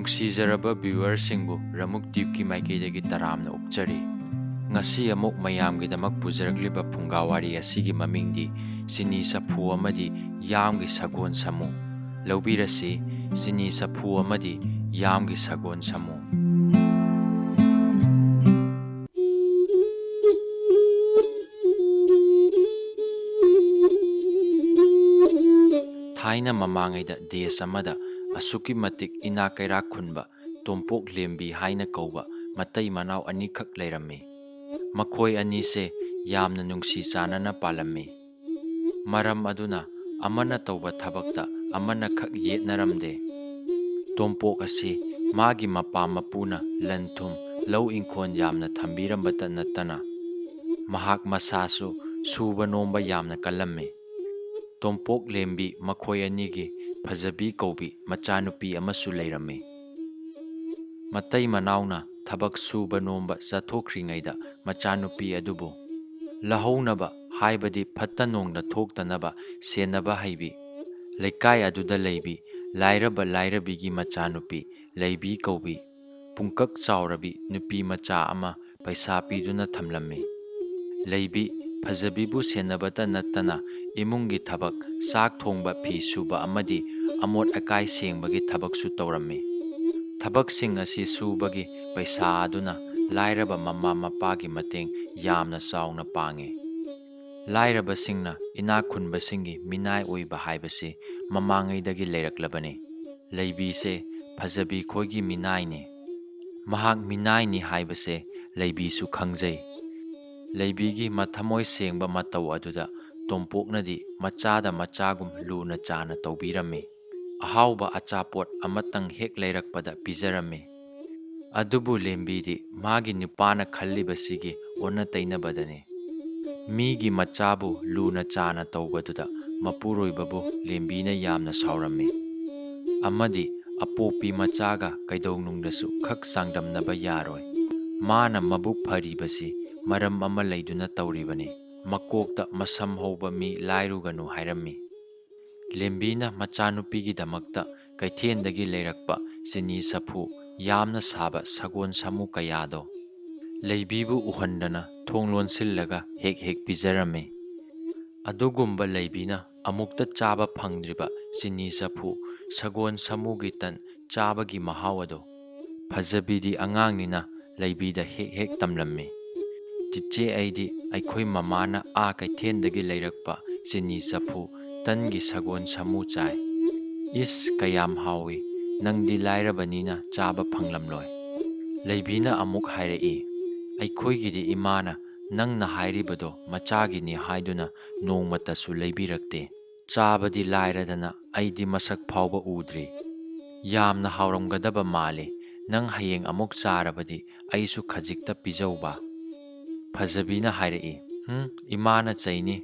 ꯅꯨꯡꯁꯤꯖꯔꯕ ꯚ꯭ꯌꯨꯋꯔꯁꯤꯡꯕꯨ ꯔꯃꯨꯛ ꯇ꯭ꯌꯨꯕꯀꯤ ꯃꯥꯏꯀꯩꯗꯒꯤ ꯇꯔꯥꯝꯅ ꯑꯣꯛꯆꯔꯤ꯫ ꯉꯁꯤ ꯑꯃꯨꯛ ꯃꯌꯥꯝꯒꯤꯗꯃꯛ ꯄꯨꯖꯔꯛꯂꯤꯕ ꯐꯨꯡꯒꯥꯋꯥꯔꯤ ꯑꯁꯤꯒꯤ ꯃꯃꯤꯡꯗꯤ ꯆꯤꯅꯤ ꯆꯐꯨ ꯑꯃꯗꯤ ꯌꯥꯝꯒꯤ ꯁꯒꯣꯜ ꯁꯥꯃꯨ꯫ ꯂꯧꯕꯤꯔꯁꯤ ꯆꯤꯅꯤ ꯆꯐꯨ ꯑꯃꯗꯤ ꯌꯥꯝꯒꯤ ꯁꯒꯣꯜ ꯁꯥꯃꯨ꯫ ꯊꯥꯏꯅ ꯃꯃꯥꯡꯉꯩꯗ ꯗꯦꯁ ꯑꯃꯗ ꯑꯁꯨꯛꯀꯤ ꯃꯇꯤꯛ ꯏꯅꯥꯛ ꯀꯩꯔꯥꯛ ꯈꯨꯟꯕ ꯇꯣꯝꯄꯣꯛ ꯂꯦꯝꯕꯤ ꯍꯥꯏꯅ ꯀꯧꯕ ꯃꯇꯩ ꯃꯅꯥꯎ ꯑꯅꯤꯈꯛ ꯂꯩꯔꯝꯃꯤ꯫ ꯃꯈꯣꯏ ꯑꯅꯤꯁꯦ ꯌꯥꯝꯅ ꯅꯨꯡꯁꯤ ꯆꯥꯟꯅꯅ ꯄꯥꯜꯂꯝꯃꯤ꯫ ꯃꯔꯝ ꯑꯗꯨꯅ ꯑꯃꯅ ꯇꯧꯕ ꯊꯕꯛꯇ ꯑꯃꯅ ꯈꯛ ꯌꯦꯠꯅꯔꯝꯗꯦ꯫ ꯇꯣꯝꯄꯣꯛ ꯑꯁꯤ ꯃꯥꯒꯤ ꯃꯄꯥ ꯃꯄꯨꯅ ꯂꯟ ꯊꯨꯝ ꯂꯧ ꯏꯪꯈꯣꯜ ꯌꯥꯝꯅ ꯊꯝꯕꯤꯔꯝꯕꯇ ꯅꯠꯇꯅ ꯃꯍꯥꯛ ꯃꯁꯥꯁꯨ ꯁꯨꯕ ꯅꯣꯝꯕ ꯌꯥꯝꯅ ꯀꯜꯂꯝꯃꯤ꯫ ꯇꯣꯝꯄꯣꯛ ꯂꯦꯝꯕꯤ ꯃꯈꯣꯏ ꯑꯅꯤꯒꯤ ꯐꯖꯕꯤ ꯀꯧꯕꯤ ꯃꯆꯥꯅꯨꯄꯤ ꯑꯃꯁꯨ ꯂꯩꯔꯝꯃꯤ꯫ ꯃꯇꯩ ꯃꯅꯥꯎꯅ ꯊꯕꯛ ꯁꯨꯕ ꯅꯣꯝꯕ ꯆꯠꯊꯣꯛꯈ꯭ꯔꯤꯉꯩꯗ ꯃꯆꯥꯅꯨꯄꯤ ꯑꯗꯨꯕꯨ ꯂꯧꯍꯧꯅꯕ ꯍꯥꯏꯕꯗꯤ ꯐꯠꯇ ꯅꯣꯡꯗ ꯊꯣꯛꯇꯅꯕ ꯁꯦꯟꯅꯕ ꯍꯩꯕꯤ ꯂꯩꯀꯥꯏ ꯑꯗꯨꯗ ꯂꯩꯕꯤ ꯂꯥꯏꯔꯕ ꯂꯥꯏꯔꯕꯤꯒꯤ ꯃꯆꯥꯅꯨꯄꯤ ꯂꯩꯕꯤ ꯀꯧꯕꯤ ꯄꯨꯡꯀꯛ ꯆꯥꯎꯔꯕꯤ ꯅꯨꯄꯤ ꯃꯆꯥ ꯑꯃ ꯄꯩꯁꯥ ꯄꯤꯗꯨꯅ ꯊꯝꯂꯝꯃꯤ꯫ ꯂꯩꯕꯤ ꯐꯖꯕꯤꯕꯨ ꯁꯦꯟꯅꯕꯇ ꯅꯠꯇꯅ ꯏꯃꯨꯡꯒꯤ ꯊꯕꯛ ꯆꯥꯛ ꯊꯣꯡꯕ ꯐꯤ ꯁꯨꯕ ꯑꯃꯗꯤ ꯑꯃꯣꯠ ꯑꯀꯥꯏ ꯁꯦꯡꯕꯒꯤ ꯊꯕꯛꯁꯨ ꯇꯧꯔꯝꯃꯤ꯫ ꯊꯕꯛꯁꯤꯡ ꯑꯁꯤ ꯁꯨꯕꯒꯤ ꯄꯩꯁꯥ ꯑꯗꯨꯅ ꯂꯥꯏꯔꯕ ꯃꯃꯥ ꯃꯄꯥꯒꯤ ꯃꯇꯦꯡ ꯌꯥꯝꯅ ꯆꯥꯎꯅ ꯄꯥꯡꯉꯤ꯫ ꯂꯥꯏꯔꯕꯁꯤꯡꯅ ꯏꯅꯥꯛ ꯈꯨꯟꯕꯁꯤꯡꯒꯤ ꯃꯤꯅꯥꯏ ꯑꯣꯏꯕ ꯍꯥꯏꯕꯁꯤ ꯃꯃꯥꯡꯉꯩꯗꯒꯤ ꯂꯩꯔꯛꯂꯕꯅꯤ꯫ ꯂꯩꯕꯤꯁꯦ ꯐꯖꯕꯤ ꯈꯣꯏꯒꯤ ꯃꯤꯅꯥꯏꯅꯤ꯫ ꯃꯍꯥꯛ ꯃꯤꯅꯥꯏꯅꯤ ꯍꯥꯏꯕꯁꯦ ꯂꯩꯕꯤꯁꯨ ꯈꯪꯖꯩ꯫ ꯂꯩꯕꯤꯒꯤ ꯃꯊꯃꯣꯏ ꯁꯦꯡꯕ ꯃꯇꯧ ꯑꯗꯨꯗ ꯇꯣꯝꯄꯣꯛꯅꯗꯤ ꯃꯆꯥꯗ ꯃꯆꯥꯒꯨꯝ ꯂꯨꯅ ꯆꯥꯟꯅ ꯇꯧꯕꯤꯔꯝꯃꯤ꯫ ꯑꯍꯥꯎꯕ ꯑꯆꯥꯄꯣꯠ ꯑꯃꯇꯪ ꯍꯦꯛ ꯂꯩꯔꯛꯄꯗ ꯄꯤꯖꯔꯝꯃꯤ꯫ ꯑꯗꯨꯕꯨ ꯂꯦꯝꯕꯤꯗꯤ ꯃꯥꯒꯤ ꯅꯨꯄꯥꯅ ꯈꯜꯂꯤꯕꯁꯤꯒꯤ ꯑꯣꯟꯅ ꯇꯩꯅꯕꯗꯅꯤ꯫ ꯃꯤꯒꯤ ꯃꯆꯥꯕꯨ ꯂꯨꯅ ꯆꯥꯟꯅ ꯇꯧꯕꯗꯨꯗ ꯃꯄꯨꯔꯣꯏꯕꯕꯨ ꯂꯦꯝꯕꯤꯅ ꯌꯥꯝꯅ ꯁꯥꯎꯔꯝꯃꯤ꯫ ꯑꯃꯗꯤ ꯑꯄꯣꯛꯄꯤ ꯃꯆꯥꯒ ꯀꯩꯗꯧꯅꯨꯡꯗꯁꯨ ꯈꯛ ꯆꯥꯡꯗꯝꯅꯕ ꯌꯥꯔꯣꯏ꯫ ꯃꯥꯅ ꯃꯕꯨꯛ ꯐꯔꯤꯕꯁꯤ ꯃꯔꯝ ꯑꯃ ꯂꯩꯗꯨꯅ ꯇꯧꯔꯤꯕꯅꯤ꯫ ꯃꯀꯣꯛꯇ ꯃꯁꯝ ꯍꯧꯕ ꯃꯤ ꯂꯥꯏꯔꯨꯒꯅꯨ ꯍꯥꯏꯔꯝꯃꯤ꯫ ꯂꯦꯝꯕꯤꯅ ꯃꯆꯥꯅꯨꯄꯤꯒꯤꯗꯃꯛꯇ ꯀꯩꯊꯦꯜꯗꯒꯤ ꯂꯩꯔꯛꯄ ꯆꯤꯅꯤ ꯆꯐꯨ ꯌꯥꯝꯅ ꯁꯥꯕ ꯁꯒꯣꯜ ꯁꯥꯃꯨ ꯀꯌꯥꯗꯣ ꯂꯩꯕꯤꯕꯨ ꯎꯍꯟꯗꯅ ꯊꯣꯡ ꯂꯣꯟꯁꯤꯜꯂꯒ ꯍꯦꯛ ꯍꯦꯛ ꯄꯤꯖꯔꯝꯃꯤ꯫ ꯑꯗꯨꯒꯨꯝꯕ ꯂꯩꯕꯤꯅ ꯑꯃꯨꯛꯇ ꯆꯥꯕ ꯐꯪꯗ꯭ꯔꯤꯕ ꯆꯤꯅꯤ ꯆꯐꯨ ꯁꯒꯣꯜ ꯁꯥꯃꯨꯒꯤ ꯇꯟ ꯆꯥꯕꯒꯤ ꯃꯍꯥꯎ ꯑꯗꯣ ꯐꯖꯕꯤꯗꯤ ꯑꯉꯥꯡꯅꯤꯅ ꯂꯩꯕꯤꯗ ꯍꯦꯛ ꯍꯦꯛ ꯇꯝꯂꯝꯃꯤ꯫ ꯆꯤꯆꯦ ꯑꯩꯗꯤ ꯑꯩꯈꯣꯏ ꯃꯃꯥꯅ ꯀꯩꯊꯦꯜꯗꯒꯤ ꯂꯩꯔꯛꯄ ꯆꯤꯅꯤ ꯆꯐꯨ ꯇꯟꯒꯤ ꯁꯒꯣꯜ ꯁꯥꯃꯨ ꯆꯥꯏ꯫ ꯏꯁ ꯀꯌꯥꯝ ꯍꯥꯎꯏ ꯅꯪꯗꯤ ꯂꯥꯏꯔꯕꯅꯤꯅ ꯆꯥꯕ ꯐꯪꯂꯝꯂꯣꯏ꯫ ꯂꯩꯕꯤꯅ ꯑꯃꯨꯛ ꯍꯥꯏꯔꯛꯏ꯫ ꯑꯩꯈꯣꯏꯒꯤꯗꯤ ꯏꯃꯥꯅ ꯅꯪꯅ ꯍꯥꯏꯔꯤꯕꯗꯣ ꯃꯆꯥꯒꯤꯅꯤ ꯍꯥꯏꯗꯨꯅ ꯅꯣꯡꯃꯇꯁꯨ ꯂꯩꯕꯤꯔꯛꯇꯦ꯫ ꯆꯥꯕꯗꯤ ꯂꯥꯏꯔꯗꯅ ꯑꯩꯗꯤ ꯃꯁꯛ ꯐꯥꯎꯕ ꯎꯗ꯭ꯔꯤ꯫ ꯌꯥꯝꯅ ꯍꯥꯎꯔꯝꯒꯗꯕ ꯃꯥꯜꯂꯤ꯫ ꯅꯪ ꯍꯌꯦꯡ ꯑꯃꯨꯛ ꯆꯥꯔꯕꯗꯤ ꯑꯩꯁꯨ ꯈꯖꯤꯛꯇ ꯄꯤꯖꯧꯕ꯫ ꯐꯖꯕꯤꯅ ꯍꯥꯏꯔꯛꯏ꯫ ꯏꯃꯥꯅ ꯆꯩꯅꯤ꯫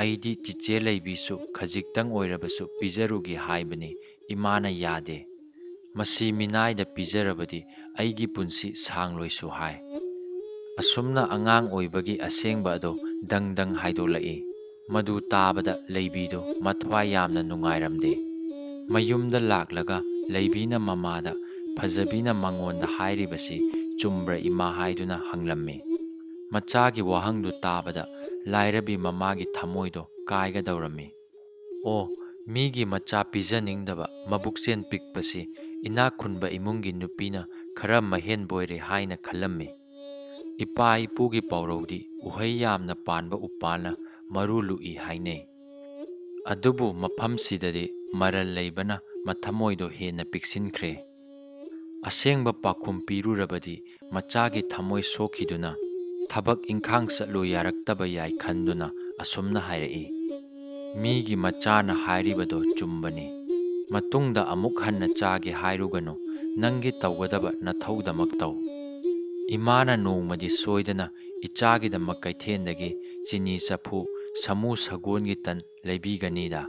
ꯑꯩꯗꯤ ꯆꯤꯆꯦ ꯂꯩꯕꯤꯁꯨ ꯈꯖꯤꯛꯇꯪ ꯑꯣꯏꯔꯕꯁꯨ ꯄꯤꯖꯔꯨꯒꯦ ꯍꯥꯏꯕꯅꯤ ꯏꯃꯥꯅ ꯌꯥꯗꯦ꯫ ꯃꯁꯤ ꯃꯤꯅꯥꯏꯗ ꯄꯤꯖꯔꯕꯗꯤ ꯑꯩꯒꯤ ꯄꯨꯟꯁꯤ ꯁꯥꯡꯂꯣꯏꯁꯨ ꯍꯥꯏ꯫ ꯑꯁꯨꯝꯅ ꯑꯉꯥꯡ ꯑꯣꯏꯕꯒꯤ ꯑꯁꯦꯡꯕ ꯑꯗꯣ ꯗꯪ ꯗꯪ ꯍꯥꯏꯗꯣꯛꯂꯛꯏ꯫ ꯃꯗꯨ ꯇꯥꯕꯗ ꯂꯩꯕꯤꯗꯨ ꯃꯊ꯭ꯋꯥꯏ ꯌꯥꯝꯅ ꯅꯨꯡꯉꯥꯏꯔꯝꯗꯦ꯫ ꯃꯌꯨꯝꯗ ꯂꯥꯛꯂꯒ ꯂꯩꯕꯤꯅ ꯃꯃꯥꯗ ꯐꯖꯕꯤꯅ ꯃꯉꯣꯟꯗ ꯍꯥꯏꯔꯤꯕꯁꯤ ꯆꯨꯝꯕ꯭ꯔꯥ ꯏꯃꯥ ꯍꯥꯏꯗꯨꯅ ꯍꯪꯂꯝꯃꯤ꯫ ꯃꯆꯥꯒꯤ ꯋꯥꯍꯪꯗꯨ ꯇꯥꯕꯗ ꯂꯥꯏꯔꯕꯤ ꯃꯃꯥꯒꯤ ꯊꯃꯣꯏꯗꯣ ꯀꯥꯏꯒꯗꯧꯔꯝꯃꯤ꯫ ꯑꯣ ꯃꯤꯒꯤ ꯃꯆꯥ ꯄꯤꯖꯅꯤꯡꯗꯕ ꯃꯕꯨꯛꯆꯦꯜ ꯄꯤꯛꯄꯁꯤ ꯏꯅꯥꯛ ꯈꯨꯟꯕ ꯏꯃꯨꯡꯒꯤ ꯅꯨꯄꯤꯅ ꯈꯔ ꯃꯍꯦꯟꯕꯣꯏꯔꯦ ꯍꯥꯏꯅ ꯈꯜꯂꯝꯃꯤ꯫ ꯏꯄꯥ ꯏꯄꯨꯒꯤ ꯄꯥꯎꯔꯧꯗꯤ ꯎꯍꯩ ꯌꯥꯝꯅ ꯄꯥꯟꯕ ꯎꯄꯥꯜꯅ ꯃꯔꯨ ꯂꯨꯛꯏ ꯍꯥꯏꯅꯩ꯫ ꯑꯗꯨꯕꯨ ꯃꯐꯝꯁꯤꯗꯗꯤ ꯃꯔꯜ ꯂꯩꯕꯅ ꯃꯊꯃꯣꯏꯗꯣ ꯍꯦꯟꯅ ꯄꯤꯛꯁꯤꯟꯈ꯭ꯔꯦ꯫ ꯑꯁꯦꯡꯕ ꯄꯥꯎꯈꯨꯝ ꯄꯤꯔꯨꯔꯕꯗꯤ ꯃꯆꯥꯒꯤ ꯊꯃꯣꯏ ꯁꯣꯛꯈꯤꯗꯨꯅ ꯊꯕꯛ ꯏꯪꯈꯥꯡ ꯆꯠꯂꯨ ꯌꯥꯔꯛꯇꯕ ꯌꯥꯏ ꯈꯟꯗꯨꯅ ꯑꯁꯨꯝꯅ ꯍꯥꯏꯔꯛꯏ꯫ ꯃꯤꯒꯤ ꯃꯆꯥꯅ ꯍꯥꯏꯔꯤꯕꯗꯣ ꯆꯨꯝꯕꯅꯤ꯫ ꯃꯇꯨꯡꯗ ꯑꯃꯨꯛ ꯍꯟꯅ ꯆꯥꯒꯦ ꯍꯥꯏꯔꯨꯒꯅꯨ꯫ ꯅꯪꯒꯤ ꯇꯧꯒꯗꯕ ꯅꯊꯧꯗꯃꯛ ꯇꯧ꯫ ꯏꯃꯥꯅ ꯅꯣꯡꯃꯗꯤ ꯁꯣꯏꯗꯅ ꯏꯆꯥꯒꯤꯗꯃꯛ ꯀꯩꯊꯦꯜꯗꯒꯤ ꯆꯤꯅꯤ ꯆꯐꯨ ꯁꯥꯃꯨ ꯁꯒꯣꯜꯒꯤ ꯇꯟ ꯂꯩꯕꯤꯒꯅꯤꯗ꯫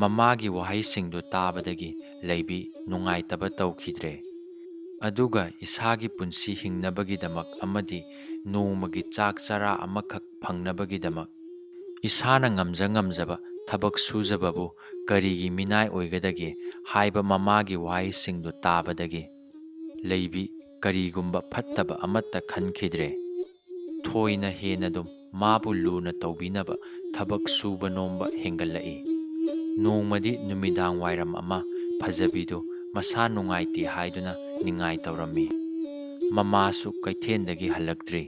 ꯃꯃꯥꯒꯤ ꯋꯥꯍꯩꯁꯤꯡꯗꯨ ꯇꯥꯕꯗꯒꯤ ꯂꯩꯕꯤ ꯅꯨꯡꯉꯥꯏꯇꯕ ꯇꯧꯈꯤꯗ꯭ꯔꯦ꯫ ꯑꯗꯨꯒ ꯏꯁꯥꯒꯤ ꯄꯨꯟꯁꯤ ꯍꯤꯡꯅꯕꯒꯤꯗꯃꯛ ꯑꯃꯗꯤ ꯅꯣꯡꯃꯒꯤ ꯆꯥꯛ ꯆꯔꯥ ꯑꯃꯈꯛ ꯐꯪꯅꯕꯒꯤꯗꯃꯛ ꯏꯁꯥꯅ ꯉꯝꯖꯕ ꯊꯕꯛ ꯁꯨꯖꯕꯕꯨ ꯀꯔꯤꯒꯤ ꯃꯤꯅꯥꯏ ꯑꯣꯏꯒꯗꯒꯦ ꯍꯥꯏꯕ ꯃꯃꯥꯒꯤ ꯋꯥꯍꯩꯁꯤꯡꯗꯨ ꯇꯥꯕꯗꯒꯤ ꯂꯩꯕꯤ ꯀꯔꯤꯒꯨꯝꯕ ꯐꯠꯇꯕ ꯑꯃꯠꯇ ꯈꯟꯈꯤꯗ꯭ꯔꯦ꯫ ꯊꯣꯏꯅ ꯍꯦꯟꯅꯗꯨꯝ ꯃꯥꯕꯨ ꯂꯨꯅ ꯇꯧꯕꯤꯅꯕ ꯊꯕꯛ ꯁꯨꯕ ꯅꯣꯝꯕ ꯍꯦꯟꯒꯠꯂꯛꯏ꯫ ꯅꯣꯡꯃꯗꯤ ꯅꯨꯃꯤꯗꯥꯡ ꯋꯥꯏꯔꯝ ꯑꯃ ꯐꯖꯕꯤꯗꯨ ꯃꯁꯥ ꯅꯨꯡꯉꯥꯏꯇꯦ ꯍꯥꯏꯗꯨꯅ ꯅꯤꯡꯉꯥꯏ ꯇꯧꯔꯝꯃꯤ꯫ ꯃꯃꯥꯁꯨ ꯀꯩꯊꯦꯜꯗꯒꯤ ꯍꯜꯂꯛꯇ꯭ꯔꯤ꯫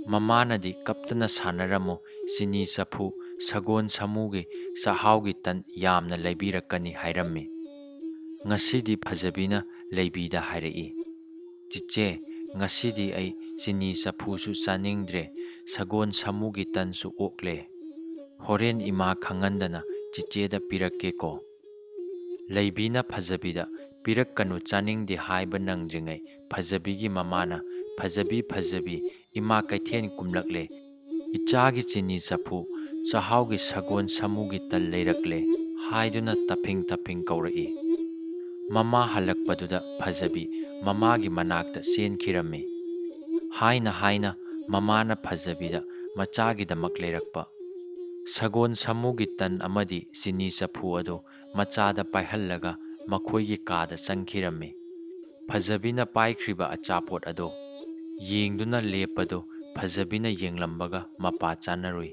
ꯃꯃꯥꯅꯗꯤ ꯀꯞꯇꯅ ꯁꯥꯟꯅꯔꯝꯃꯨ, ꯆꯤꯅꯤ ꯆꯐꯨ, ꯁꯒꯣꯜ ꯁꯥꯃꯨꯒꯤ ꯆꯥꯛꯍꯥꯎꯒꯤ ꯇꯟ ꯌꯥꯝꯅ ꯂꯩꯕꯤꯔꯛꯀꯅꯤ ꯍꯥꯏꯔꯝꯃꯤ꯫ ꯉꯁꯤꯗꯤ ꯐꯖꯕꯤꯅ ꯂꯩꯕꯤꯗ ꯍꯥꯏꯔꯛꯏ, ꯆꯤꯆꯦ, ꯉꯁꯤꯗꯤ ꯑꯩ ꯆꯤꯅꯤ ꯆꯐꯨꯁꯨ ꯆꯥꯅꯤꯡꯗ꯭ꯔꯦ, ꯁꯒꯣꯜ ꯁꯥꯃꯨꯒꯤ ꯇꯟꯁꯨ ꯑꯣꯛꯂꯦ꯫ ꯍꯣꯔꯦꯟ ꯏꯃꯥ ꯈꯪꯍꯟꯗꯅ ꯆꯤꯆꯦꯗ ꯄꯤꯔꯛꯀꯦꯀꯣ꯫ ꯂꯩꯕꯤꯅ ꯐꯖꯕꯤꯗ ꯄꯤꯔꯛꯀꯅꯨ ꯆꯥꯅꯤꯡꯗꯦ ꯍꯥꯏꯕ ꯅꯪꯗ꯭ꯔꯤꯉꯩ ꯐꯖꯕꯤꯒꯤ ꯃꯃꯥꯅ, ꯐꯖꯕꯤ ꯐꯖꯕꯤ, ꯏꯃꯥ ꯀꯩꯊꯦꯜ ꯀꯨꯝꯂꯛꯂꯦ, ꯏꯆꯥꯒꯤ ꯆꯤꯅꯤ ꯆꯐꯨ, ꯆꯥꯛꯍꯥꯎꯒꯤ ꯁꯒꯣꯜ ꯁꯥꯃꯨꯒꯤ ꯇꯟ ꯂꯩꯔꯛꯂꯦ ꯍꯥꯏꯗꯨꯅ ꯇꯞꯐꯤꯡ ꯇꯞꯐꯤꯡ ꯀꯧꯔꯛꯏ꯫ ꯃꯃꯥ ꯍꯜꯂꯛꯄꯗꯨꯗ ꯐꯖꯕꯤ ꯃꯃꯥꯒꯤ ꯃꯅꯥꯛꯇ ꯆꯦꯟꯈꯤꯔꯝꯃꯤ꯫ ꯍꯥꯏꯅ ꯍꯥꯏꯅ ꯃꯃꯥꯅ ꯐꯖꯕꯤꯗ ꯃꯆꯥꯒꯤꯗꯃꯛ ꯂꯩꯔꯛꯄ ꯁꯒꯣꯜ ꯁꯥꯃꯨꯒꯤ ꯇꯟ ꯑꯃꯗꯤ ꯆꯤꯅꯤ ꯆꯐꯨ ꯑꯗꯨ ꯃꯆꯥꯗ ꯄꯥꯏꯍꯜꯂꯒ ꯃꯈꯣꯏꯒꯤ ꯀꯥꯗ ꯆꯪꯈꯤꯔꯝꯃꯤ꯫ ꯐꯖꯕꯤꯅ ꯄꯥꯏꯈ꯭ꯔꯤꯕ ꯑꯆꯥꯄꯣꯠ ꯑꯗꯨ ꯌꯦꯡꯗꯨꯅ ꯂꯦꯞꯄꯗꯨ ꯐꯖꯕꯤꯅ ꯌꯦꯡꯂꯝꯕꯒ ꯃꯄꯥ ꯆꯥꯅꯔꯨꯏ꯫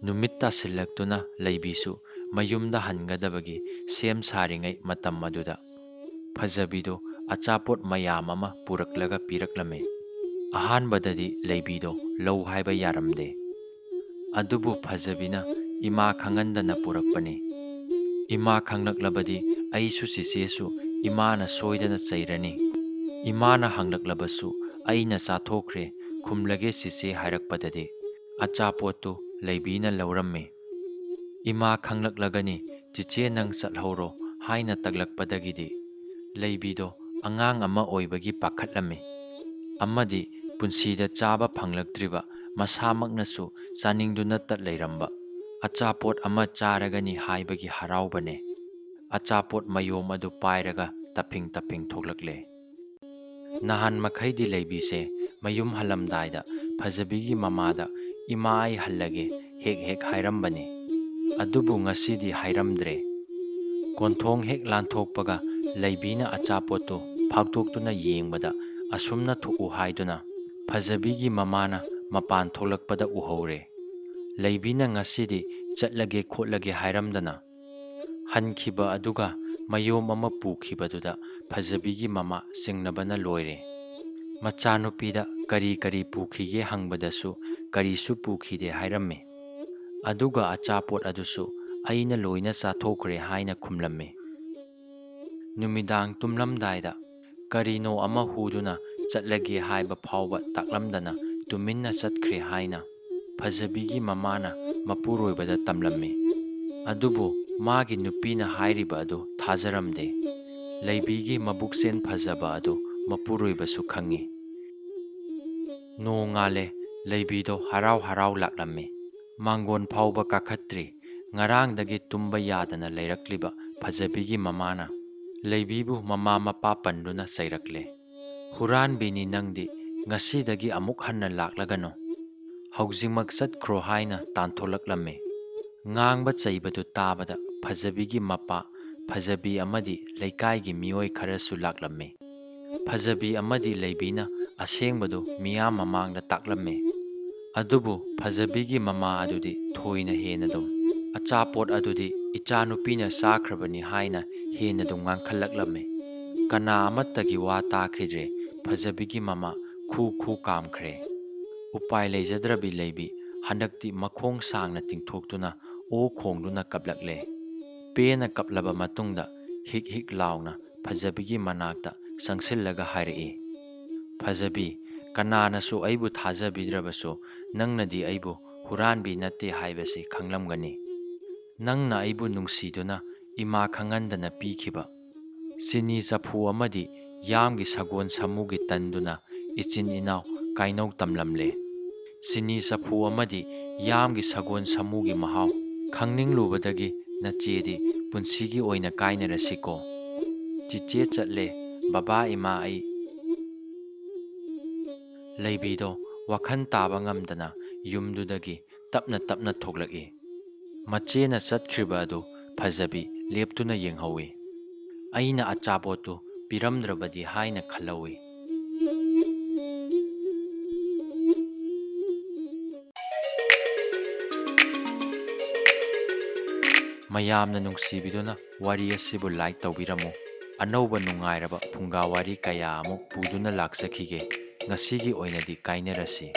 ꯅꯨꯃꯤꯠ ꯇꯥꯁꯤꯜꯂꯛꯇꯨꯅ ꯂꯩꯕꯤꯁꯨ ꯃꯌꯨꯝꯗ ꯍꯟꯒꯗꯕꯒꯤ ꯁꯦꯝ ꯁꯥꯔꯤꯉꯩ ꯃꯇꯝ ꯑꯗꯨꯗ ꯐꯖꯕꯤꯗꯨ ꯑꯆꯥꯄꯣꯠ ꯃꯌꯥꯝ ꯑꯃ ꯄꯨꯔꯛꯂꯒ ꯄꯤꯔꯛꯂꯝꯃꯤ꯫ ꯑꯍꯥꯟꯕꯗꯗꯤ ꯂꯩꯕꯤꯗꯣ ꯂꯧ ꯍꯥꯏꯕ ꯌꯥꯔꯝꯗꯦ꯫ ꯑꯗꯨꯕꯨ ꯐꯖꯕꯤꯅ ꯏꯃꯥ ꯈꯪꯍꯟꯗꯅ ꯄꯨꯔꯛꯄꯅꯤ, ꯏꯃꯥ ꯈꯪꯂꯛꯂꯕꯗꯤ ꯑꯩꯁꯨ ꯆꯤꯆꯦꯁꯨ ꯏꯃꯥꯅ ꯁꯣꯏꯗꯅ ꯆꯩꯔꯅꯤ, ꯏꯃꯥꯅ ꯍꯪꯂꯛꯂꯕꯁꯨ ꯑꯩꯅ ꯆꯥꯊꯣꯛꯈ꯭ꯔꯦ ꯈꯨꯝꯂꯒꯦ ꯆꯤꯆꯦ ꯍꯥꯏꯔꯛꯄꯗꯗꯤ ꯑꯆꯥꯄꯣꯠꯇꯨ ꯂꯩꯕꯤꯅ ꯂꯧꯔꯝꯃꯤ꯫ ꯏꯃꯥ ꯈꯪꯂꯛꯂꯒꯅꯤ, ꯆꯤꯆꯦ ꯅꯪ ꯆꯠꯍꯧꯔꯣ ꯍꯥꯏꯅ ꯇꯛꯂꯛꯄꯗꯒꯤꯗꯤ ꯂꯩꯕꯤꯗꯣ ꯑꯉꯥꯡ ꯑꯃ ꯑꯣꯏꯕꯒꯤ ꯄꯥꯈꯠꯂꯝꯃꯤ, ꯑꯃꯗꯤ ꯄꯨꯟꯁꯤꯗ ꯆꯥꯕ ꯐꯪꯂꯛꯇ꯭ꯔꯤꯕ, ꯃꯁꯥꯃꯛꯅꯁꯨ ꯆꯥꯅꯤꯡꯗꯨꯅꯇ ꯂꯩꯔꯝꯕ ꯑꯆꯥꯄꯣꯠ ꯑꯃ ꯆꯥꯔꯒꯅꯤ ꯍꯥꯏꯕꯒꯤ ꯍꯔꯥꯎꯕꯅꯦ꯫ ꯑꯆꯥꯄꯣꯠ ꯃꯌꯣꯝ ꯑꯗꯨ ꯄꯥꯏꯔꯒ ꯇꯞꯐꯤꯡ ꯇꯞꯐꯤꯡ ꯊꯣꯛꯂꯛꯂꯦ꯫ ꯅꯍꯥꯟ ꯃꯈꯩꯗꯤ ꯂꯩꯕꯤꯁꯦ ꯃꯌꯨꯝ ꯍꯜꯂꯝꯗꯥꯏꯗ ꯐꯖꯕꯤꯒꯤ ꯃꯃꯥꯗ ꯏꯃꯥ ꯑꯩ ꯍꯜꯂꯒꯦ ꯍꯦꯛ ꯍꯦꯛ ꯍꯥꯏꯔꯝꯕꯅꯤ꯫ ꯑꯗꯨꯕꯨ ꯉꯁꯤꯗꯤ ꯍꯥꯏꯔꯝꯗ꯭ꯔꯦ꯫ ꯀꯣꯟꯊꯣꯡ ꯍꯦꯛ ꯂꯥꯟꯊꯣꯛꯄꯒ ꯂꯩꯕꯤꯅ ꯑꯆꯥꯄꯣꯠꯇꯨ ꯐꯥꯛꯇꯣꯛꯇꯨꯅ ꯌꯦꯡꯕꯗ ꯑꯁꯨꯝꯅ ꯊꯣꯛꯎ ꯍꯥꯏꯗꯨꯅ ꯐꯖꯕꯤꯒꯤ ꯃꯃꯥꯅ ꯃꯄꯥꯟ ꯊꯣꯛꯂꯛꯄꯗ ꯎꯍꯧꯔꯦ꯫ ꯂꯩꯕꯤꯅ ꯉꯁꯤꯗꯤ ꯆꯠꯂꯒꯦ ꯈꯣꯠꯂꯒꯦ ꯍꯥꯏꯔꯝꯗꯅ ꯍꯟꯈꯤꯕ ꯑꯗꯨꯒ ꯃꯌꯣꯝ ꯑꯃ ꯄꯨꯈꯤꯕꯗꯨꯗ ꯐꯖꯕꯤꯒꯤ ꯃꯃꯥ ꯆꯤꯡꯅꯕꯅ ꯂꯣꯏꯔꯦ꯫ ꯃꯆꯥꯅꯨꯄꯤꯗ ꯀꯔꯤ ꯀꯔꯤ ꯄꯨꯈꯤꯒꯦ ꯍꯪꯕꯗꯁꯨ ꯀꯔꯤꯁꯨ ꯄꯨꯈꯤꯗꯦ ꯍꯥꯏꯔꯝꯃꯤ꯫ ꯑꯗꯨꯒ ꯑꯆꯥꯄꯣꯠ ꯑꯗꯨꯁꯨ ꯑꯩꯅ ꯂꯣꯏꯅ ꯆꯥꯊꯣꯛꯈ꯭ꯔꯦ ꯍꯥꯏꯅ ꯈꯨꯝꯂꯝꯃꯤ꯫ ꯅꯨꯃꯤꯗꯥꯡ ꯇꯨꯝꯂꯝꯗꯥꯏꯗ ꯀꯔꯤꯅꯣ ꯑꯃ ꯍꯨꯗꯨꯅ ꯆꯠꯂꯒꯦ ꯍꯥꯏꯕ ꯐꯥꯎꯕ ꯇꯥꯛꯂꯝꯗꯅ ꯇꯨꯃꯤꯟꯅ ꯆꯠꯈ꯭ꯔꯦ ꯍꯥꯏꯅ ꯐꯖꯕꯤꯒꯤ ꯃꯃꯥꯅ ꯃꯄꯨꯔꯣꯏꯕꯗ ꯇꯝꯂꯝꯃꯤ꯫ ꯑꯗꯨꯕꯨ ꯃꯥꯒꯤ ꯅꯨꯄꯤꯅ ꯍꯥꯏꯔꯤꯕ ꯑꯗꯨ ꯊꯥꯖꯔꯝꯗꯦ꯫ ꯂꯩꯕꯤꯒꯤ ꯃꯕꯨꯛꯆꯦꯜ ꯐꯖꯕ ꯑꯗꯨ ꯃꯄꯨꯔꯣꯏꯕꯁꯨ ꯈꯪꯉꯤ꯫ ꯅꯣꯡꯉꯥꯜꯂꯦ, ꯂꯩꯕꯤꯗꯣ ꯍꯔꯥꯎ ꯍꯔꯥꯎ ꯂꯥꯛꯂꯝꯃꯤ꯫ ꯃꯥꯡꯒꯣꯟ ꯐꯥꯎꯕ ꯀꯥꯈꯠꯇ꯭ꯔꯤ꯫ ꯉꯔꯥꯡꯗꯒꯤ ꯇꯨꯝꯕ ꯌꯥꯗꯅ ꯂꯩꯔꯛꯂꯤꯕ ꯐꯖꯕꯤꯒꯤ ꯃꯃꯥꯅ ꯂꯩꯕꯤꯕꯨ ꯃꯃꯥ ꯃꯄꯥ ꯄꯟꯗꯨꯅ ꯆꯩꯔꯛꯂꯦ꯫ ꯍꯨꯔꯥꯟꯕꯤꯅꯤ ꯅꯪꯗꯤ, ꯉꯁꯤꯗꯒꯤ ꯑꯃꯨꯛ ꯍꯟꯅ ꯂꯥꯛꯂꯒꯅꯨ, ꯍꯧꯖꯤꯛꯃꯛ ꯆꯠꯈ꯭ꯔꯣ ꯍꯥꯏꯅ ꯇꯥꯟꯊꯣꯛꯂꯛꯂꯝꯃꯤ꯫ ꯉꯥꯡꯕ ꯆꯩꯕꯗꯨ ꯇꯥꯕꯗ ꯐꯖꯕꯤꯒꯤ ꯃꯄꯥ, ꯐꯖꯕꯤ ꯑꯃꯗꯤ ꯂꯩꯀꯥꯏꯒꯤ ꯃꯤꯑꯣꯏ ꯈꯔꯁꯨ ꯂꯥꯛꯂꯝꯃꯤ꯫ ꯐꯖꯕꯤ ꯑꯃꯗꯤ ꯂꯩꯕꯤꯅ ꯑꯁꯦꯡꯕꯗꯨ ꯃꯤꯌꯥꯝ ꯃꯃꯥꯡꯗ ꯇꯥꯛꯂꯝꯃꯤ꯫ ꯑꯗꯨꯕꯨ ꯐꯖꯕꯤꯒꯤ ꯃꯃꯥ ꯑꯗꯨꯗꯤ ꯊꯣꯏꯅ ꯍꯦꯟꯅꯗꯨꯝ ꯑꯆꯥꯄꯣꯠ ꯑꯗꯨꯗꯤ ꯏꯆꯥꯅꯨꯄꯤꯅ ꯆꯥꯈ꯭ꯔꯕꯅꯤ ꯍꯥꯏꯅ ꯍꯦꯟꯅꯗꯨꯝ ꯉꯥꯡꯈꯠꯂꯛꯂꯝꯃꯤ꯫ ꯀꯅꯥ ꯑꯃꯠꯇꯒꯤ ꯋꯥ ꯇꯥꯈꯤꯗ꯭ꯔꯦ꯫ ꯐꯖꯕꯤꯒꯤ ꯃꯃꯥ ꯈꯨ ꯈꯨ ꯀꯥꯝꯈ꯭ꯔꯦ꯫ ꯎꯄꯥꯏ ꯂꯩꯖꯗ꯭ꯔꯕꯤ ꯂꯩꯕꯤ ꯍꯟꯗꯛꯇꯤ ꯃꯈꯣꯡ ꯁꯥꯡꯅ ꯇꯤꯡꯊꯣꯛꯇꯨꯅ ꯑꯣ ꯈꯣꯡꯗꯨꯅ ꯀꯞꯂꯛꯂꯦ꯫ ꯄꯦꯟꯅ ꯀꯞꯂꯕ ꯃꯇꯨꯡꯗ ꯍꯤꯛ ꯍꯤꯛ ꯂꯥꯎꯅ ꯐꯖꯕꯤꯒꯤ ꯃꯅꯥꯛꯇ ꯆꯪꯁꯤꯜꯂꯒ ꯍꯥꯏꯔꯛꯏ, ꯐꯖꯕꯤ, ꯀꯅꯥꯅꯁꯨ ꯑꯩꯕꯨ ꯊꯥꯖꯕꯤꯗ꯭ꯔꯕꯁꯨ ꯅꯪꯅꯗꯤ ꯑꯩꯕꯨ ꯍꯨꯔꯥꯟꯕꯤ ꯅꯠꯇꯦ ꯍꯥꯏꯕꯁꯤ ꯈꯪꯂꯝꯒꯅꯤ꯫ ꯅꯪꯅ ꯑꯩꯕꯨ ꯅꯨꯡꯁꯤꯗꯨꯅ ꯏꯃꯥ ꯈꯪꯍꯟꯗꯅ ꯄꯤꯈꯤꯕ ꯆꯤꯅꯤ ꯆꯐꯨ ꯑꯃꯗꯤ ꯌꯥꯝꯒꯤ ꯁꯒꯣꯜ ꯁꯥꯃꯨꯒꯤ ꯇꯟꯗꯨꯅ ꯏꯆꯤꯟ ꯏꯅꯥꯎ ꯀꯥꯏꯅꯧ ꯇꯝꯂꯝꯂꯦ꯫ ꯆꯤꯅꯤ ꯆꯐꯨ ꯑꯃꯗꯤ ꯌꯥꯝꯒꯤ ꯁꯒꯣꯜ ꯁꯥꯃꯨꯒꯤ ꯃꯍꯥꯎ ꯈꯪꯅꯤꯡꯂꯨꯕꯗꯒꯤ ꯅꯆꯦꯗꯤ ꯄꯨꯟꯁꯤꯒꯤ ꯑꯣꯏꯅ ꯀꯥꯏꯅꯔꯁꯤꯀꯣ꯫ ꯆꯤꯆꯦ ꯆꯠꯂꯦ, ꯕꯕꯥ ꯏꯃꯥ ꯑꯩ꯫ ꯂꯩꯕꯤꯗꯣ ꯋꯥꯈꯜ ꯇꯥꯕ ꯉꯝꯗꯅ ꯌꯨꯝꯗꯨꯗꯒꯤ ꯇꯞꯅ ꯇꯞꯅ ꯊꯣꯛꯂꯛꯏ꯫ ꯃꯆꯦꯅ ꯆꯠꯈ꯭ꯔꯤꯕ ꯑꯗꯨ ꯐꯖꯕꯤ ꯂꯦꯞꯇꯨꯅ ꯌꯦꯡꯍꯧꯏ꯫ ꯑꯩꯅ ꯑꯆꯥꯄꯣꯠꯇꯨ ꯄꯤꯔꯝꯗ꯭ꯔꯕꯗꯤ ꯍꯥꯏꯅ ꯈꯜꯍꯧꯏ꯫ ꯃꯌꯥꯝꯅ ꯅꯨꯡꯁꯤꯕꯤꯗꯨꯅ ꯋꯥꯔꯤ ꯑꯁꯤꯕꯨ ꯂꯥꯏꯛ ꯇꯧꯕꯤꯔꯝꯃꯨ꯫ ꯑꯅꯧꯕ ꯅꯨꯡꯉꯥꯏꯔꯕ ꯐꯨꯡꯒꯥ ꯋꯥꯔꯤ ꯀꯌꯥ ꯑꯃꯨꯛ ꯄꯨꯗꯨꯅ ꯂꯥꯛꯆꯈꯤꯒꯦ꯫ ꯉꯁꯤꯒꯤ ꯑꯣꯏꯅꯗꯤ ꯀꯥꯏꯅꯔꯁꯤ꯫